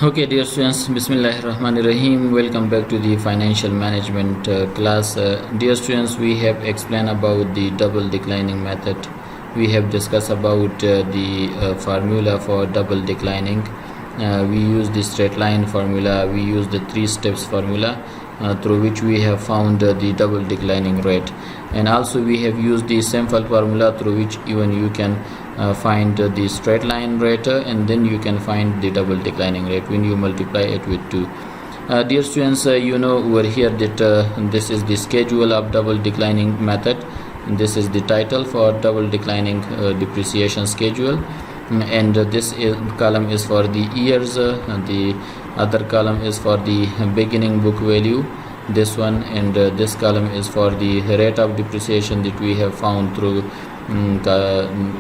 Okay, dear students, Bismillahirrahmanirrahim. Welcome back to the financial management class. Dear students, we have explained about the double declining method. We have discussed about the formula for double declining. We use the straight line formula. We use the three steps formula through which we have found the double declining rate. And also we have used the simple formula through which even you can find the straight line rate and then you can find the double declining rate when you multiply it with 2. Dear students, you know over here that this is the schedule of double declining method. This is the title for double declining depreciation schedule, and this column is for the years, the other column is for the beginning book value, this one, and this column is for the rate of depreciation that we have found through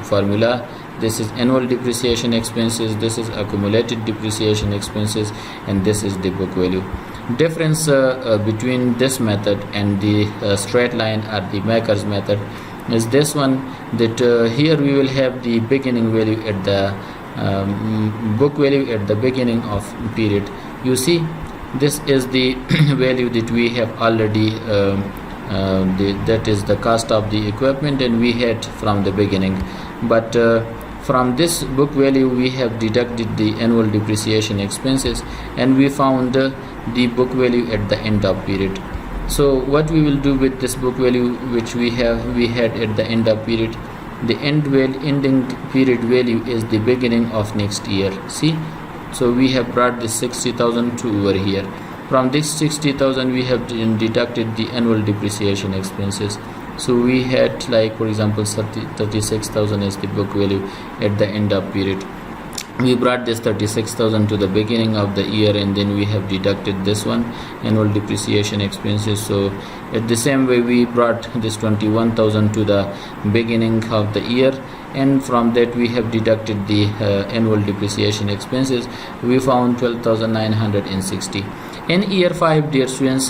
formula. This is annual depreciation expenses, this is accumulated depreciation expenses, and this is the book value. Difference between this method and the straight line or the maker's method is this one, that here we will have the beginning value at the book value at the beginning of period. You see, this is the value that we have already that is the cost of the equipment, and we had from the beginning, but from this book value we have deducted the annual depreciation expenses and we found the book value at the end of period. So what we will do with this book value which we had at the end of period, the ending period value is the beginning of next year. See, so we have brought this 60,000 to over here. From this 60,000 we have deducted the annual depreciation expenses. So we had, like for example, 36,000 is the book value at the end of period. We brought this 36,000 to the beginning of the year and then we have deducted this one, annual depreciation expenses. So at the same way we brought this 21,000 to the beginning of the year, and from that we have deducted the annual depreciation expenses. We found 12,960. In year 5, dear students,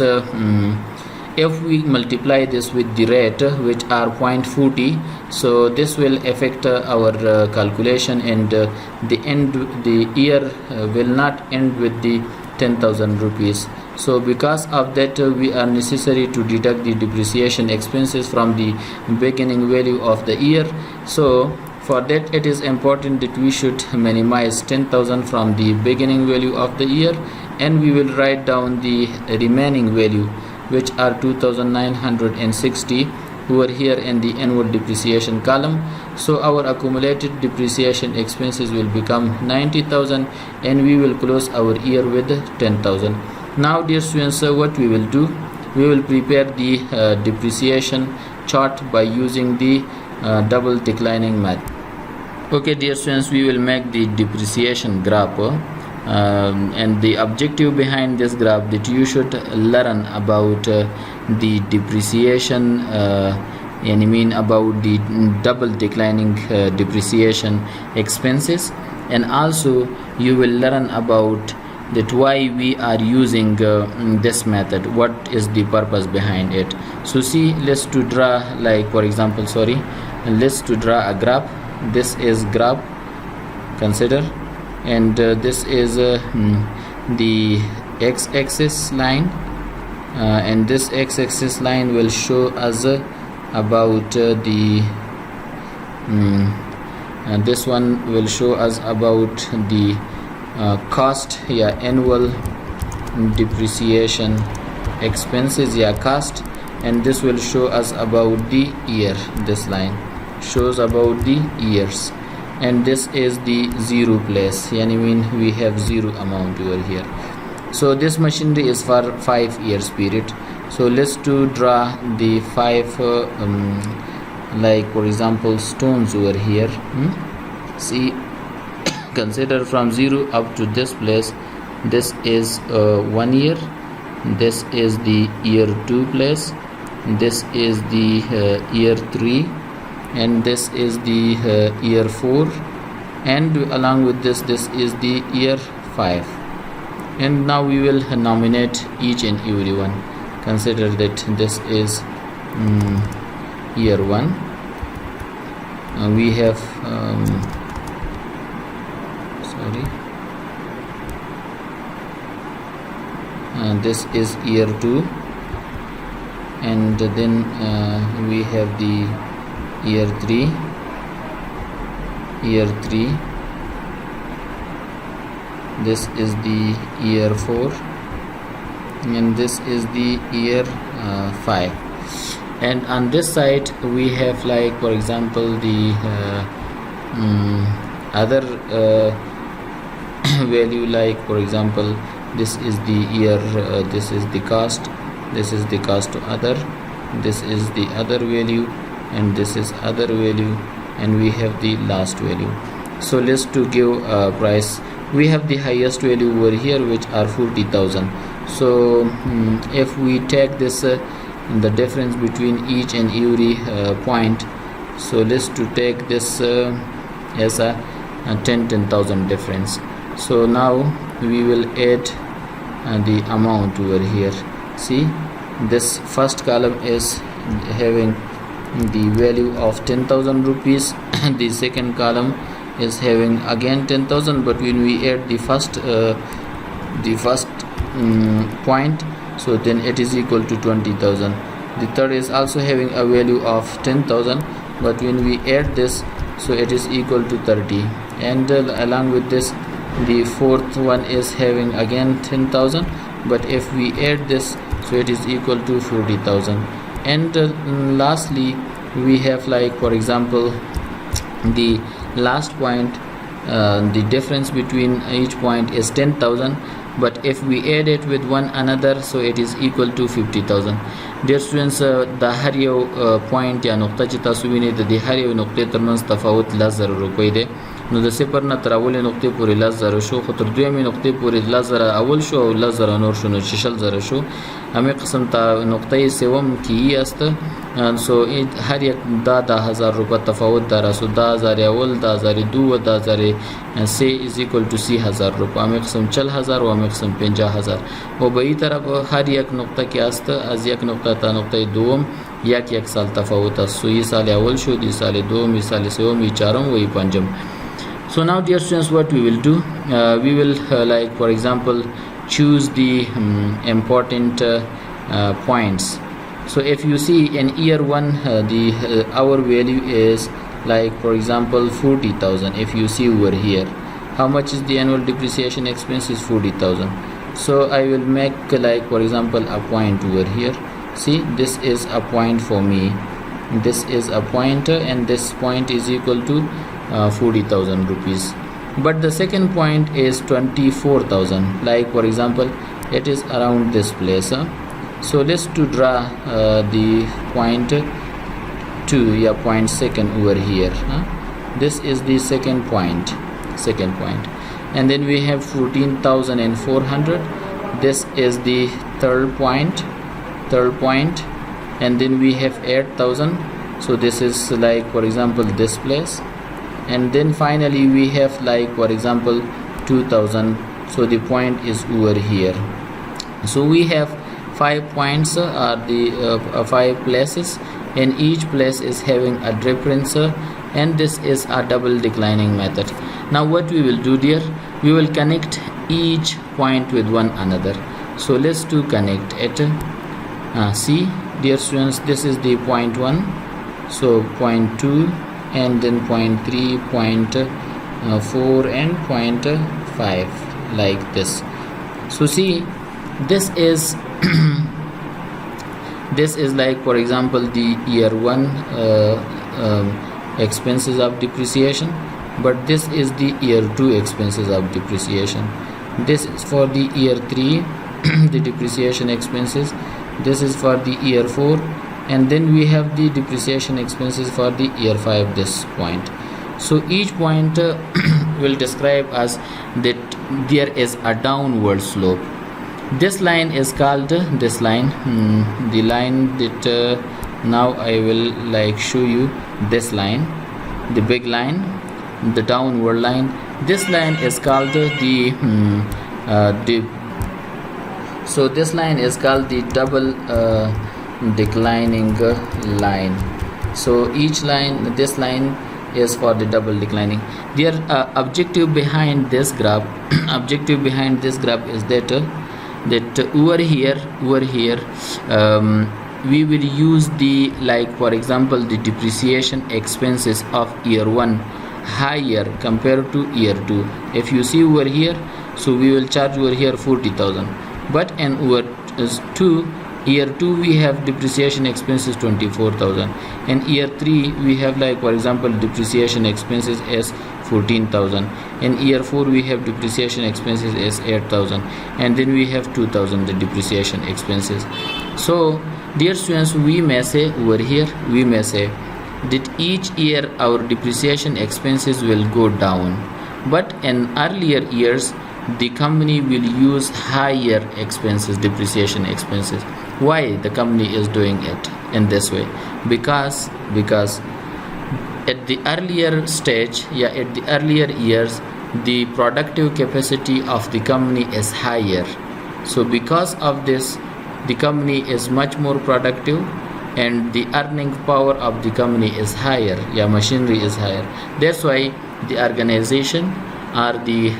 if we multiply this with the rate which are 0.40, so this will affect our calculation, and the year will not end with the 10,000 rupees. So because of that we are necessary to deduct the depreciation expenses from the beginning value of the year. So for that it is important that we should minimize 10,000 from the beginning value of the year, and we will write down the remaining value which are 2,960 over here in the annual depreciation column. So our accumulated depreciation expenses will become 90,000 and we will close our year with 10,000. Now dear students, what we will do, we will prepare the depreciation chart by using the double declining method. Okay dear students, we will make the depreciation graph. And the objective behind this graph that you should learn about the depreciation about the double declining depreciation expenses, and also you will learn about that why we are using this method, what is the purpose behind it. So see, let's to draw, like for example, let's to draw a graph. This is graph, consider, and this is the x-axis line, and this x-axis line will show us about this one will show us about the cost, annual depreciation expenses, cost, and this will show us about the year. This line shows about the years, and this is the zero place, we have zero amount over here. So this machinery is for 5 years period. So let's to draw the 5 like for example stones over here. See, consider from 0 up to this place, this is 1 year, this is the year 2 place, this is the year 3, and this is the year 4, and along with this is the year 5. And now we will nominate each and every one. Consider that this is year 1, we have this is year 2, and then we have the year 3, this is the year 4, and this is the year 5. And on this side we have, like for example, the other value, like for example, this is the year, this is the cost, this is the cost to other, this is the other value, and this is other value, and we have the last value. So let's to give a price. We have the highest value over here, which are 40,000. So if we take this the difference between each and every point, so let's to take this as a 10,000 difference. So now we will add the amount over here. See, this first column is having the value of 10,000 rupees. The second column is having again 10,000, but when we add the first point, so then it is equal to 20,000. The third is also having a value of 10,000, but when we add this, so it is equal to 30. And along with this, the fourth one is having again 10,000, but if we add this, so it is equal to 40,000. And lastly we have, like for example, the last point, the difference between each point is 10,000, but if we add it with one another, so it is equal to 50,000. Dear students, the هر یو point یا نقطه چې تاسو وینئ د دې هر یو نقطې ترمنځ تفاوت 10,000 روپۍ دی. نو د صفر نه تر اولې نقطې پورې 10,000 شو، خو تر دویمې نقطې پورې 10,000 اول شو او 10,000 نور شو، نو 60,000 شو. همین قسم تا نقطه سوم کی است، سو هر یک دا 10,000 روپه تفاوت داره. سو 10,000 اول، 10,002 و 1003 is equal to 30,000 روپه. همین قسم 40,000 و همین قسم 50,000. و به این طرف هر یک نقطه که است از یک نقطه تا نقطه دوم یک سال تفاوت است. سو این سال اول شو، دی سال دوم، این سال سوم، این چهارم و این پنجم. So now dear students, what we will do, we will like for example choose the important points. So if you see in year 1 our value is like for example 40,000. If you see over here, how much is the annual depreciation expense is 40,000. So I will make like for example a point over here. See, this is a point for me, this is a point, and this point is equal to 40,000 rupees. But the second point is 24,000. Like for example, it is around this place. So let's to draw the point 2, yeah, point second over here. This is the second point, and then we have 14,400. This is the third point, and then we have 8,000. So this is like for example this place. And then finally we have like for example 2,000. So the point is over here. So we have 5 points, are the 5 places, and each place is having a difference, and this is a double declining method. Now what we will do, dear, we will connect each point with one another. So let's to connect it. See dear students, this is the point 1, so point 2, and then point 3, point 4, and point 5, like this. So see, this is this is like for example the year 1 expenses of depreciation, but this is the year 2 expenses of depreciation. This is for the year 3 the depreciation expenses. This is for the year 4, and then we have the depreciation expenses for the year 5, this point. So each point will describe us that there is a downward slope. This line is called this line, the line that now I will like show you. This line, the big line, the downward line, this line is called the so this line is called the double declining line. So each line, this line is for the double declining. Their objective behind this graph objective behind this graph is that that over here we will use the, like for example, the depreciation expenses of year 1 higher compared to year 2. If you see over here, so we will charge over here 40,000, but in over 2, year 2 we have depreciation expenses 24,000, and year 3 we have, like for example, depreciation expenses as 14,000, and year 4 we have depreciation expenses as 8,000, and then we have 2,000 the depreciation expenses. So dear students, we may say over here, we may say that each year our depreciation expenses will go down, but in earlier years the company will use higher expenses, depreciation expenses. Why the company is doing it in this way? Because at the earlier stage, at the earlier years, the productive capacity of the company is higher. So because of this, the company is much more productive, and the earning power of the company is higher. Machinery is higher. That's why the organization, or the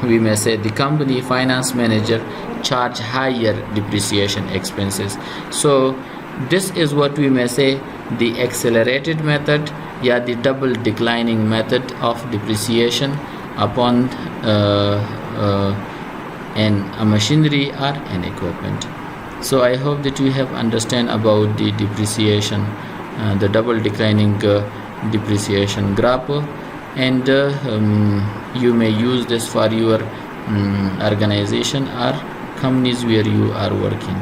we may say the company finance manager, charge higher depreciation expenses. So this is what we may say the accelerated method, the double declining method of depreciation upon a machinery or an equipment. So I hope that you have understand about the depreciation, the double declining depreciation graph, and you may use this for your organization or companies where you are working.